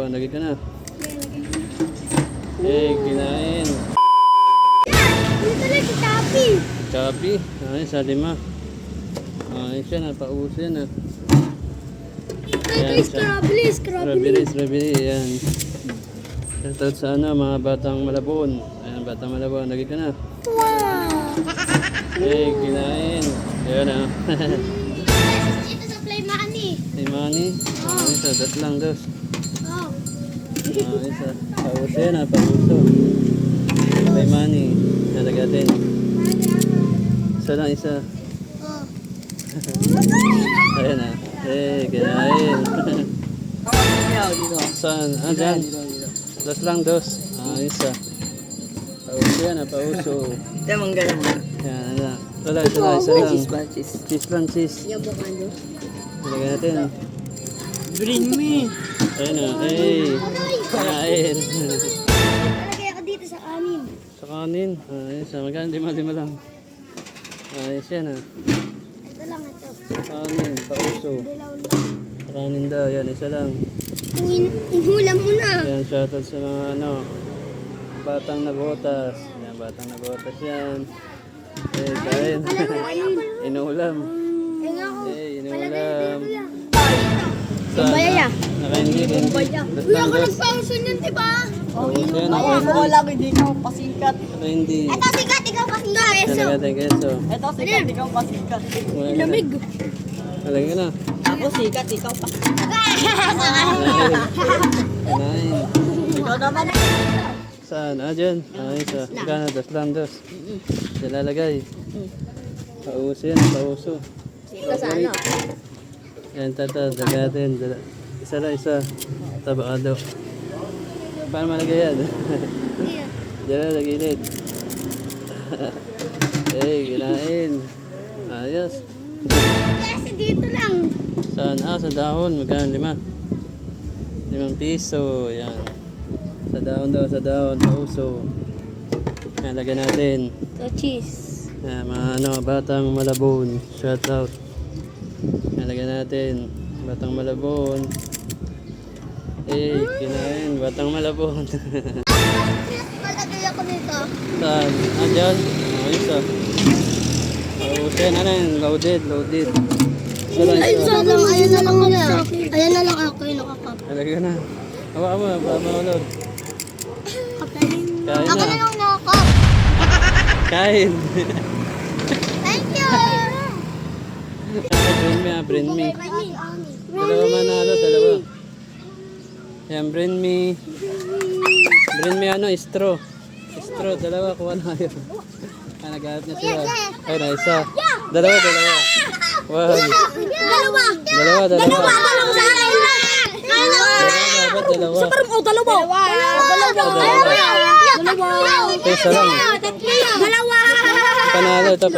Lagi ka na. Kinain. Dito na si Chappy. Chappy. Ay, sa 5. Ay, siya na. Pauso yan. Ito strawberry. Strawberry. Ayan. Shoutout sa mga batang Malabon. Ayan, batang Malabon. Lagi ka na. Wow. Kinain. Ayan na. Ito sa Play Money. May money. Ay, isa. Das lang, das. Oh. Ay, isa. Pauso yan. Pauso. May money. Nalagatin. Isa lang, isa. Oh. Ayan na. Kinain. Saan? Dyan. Dos lang, dos. Isa. Pauso yan, pauso. Tamang gano'n mo. Yan, ano. Wala, isa lang. Cheese. Cheese lang, cheese. Yung bukando. Lagyan natin. Bring me. Ayan na. Kinain. Lagay ako dito sa amin. Sa kanin. Isa. Magkano? 5 lang. Ayos yan, Ito lang ito. Kanin, pauso. Dilaw lang. Kanin daw. Yan, isa lang. Inulam mo na. Yan, shoutout sa mga batang nabotas. Yan, batang nabotas yan. Kain. Inuulam. Inuulam. Kumbaya. Nakainin. Kuya, ako nagpauso niyan, diba? Yan, Ako lang, hindi ka pasikat. hindi. Ito sikat, ikaw kasi nga. Nalagyan keso. Ito sikat, ikaw pasikat. Lamig. Nalagyan na. Ako sikat, ikaw pasikat. Kanain. Ikaw naman. Saan? Dyan. Isa. Magkano? Das lang, dos. Lalagay. Pauso yan, pauso. Ito sa ano? Yan, dagatin. Isa lang, isa. Tabakado. Paano malagay yan? Diyan na, nagilid. Kinain. Ayos. Kasi dito lang. Saan? Sa dahon. Magkano? 5 piso. Yan. Sa dahon daw, sa dahon. Pauso. Yan, lagyan natin. Ito cheese. Yan, mga batang Malabon. Shout out. Yan, lagyan natin. Batang Malabon. Kinain. Batang Malabon. Malagay ako dito. Saan? Dyan? Isa. Pauso yan. Ano yan? Loaded. Isa lang, Ay, isa. ayan na lang ako. Ayan na lang ako yung nakakap. Nalagyan na. Hawa mo, para maulod. Kain Ako na na. lang nakakap. Kain. Thank you. Bring me. Dalawa manalo, dalawa. Yan, bring me. Bring me straw. Straw, dalawa, kuha na yun. Naghanap niya sila. Ay, na, isa. Dalawa. Wow. Dalawa sa akin lang. Dapat dalawa. Dalawa. Isa lang. Dalawa. Panalo ito.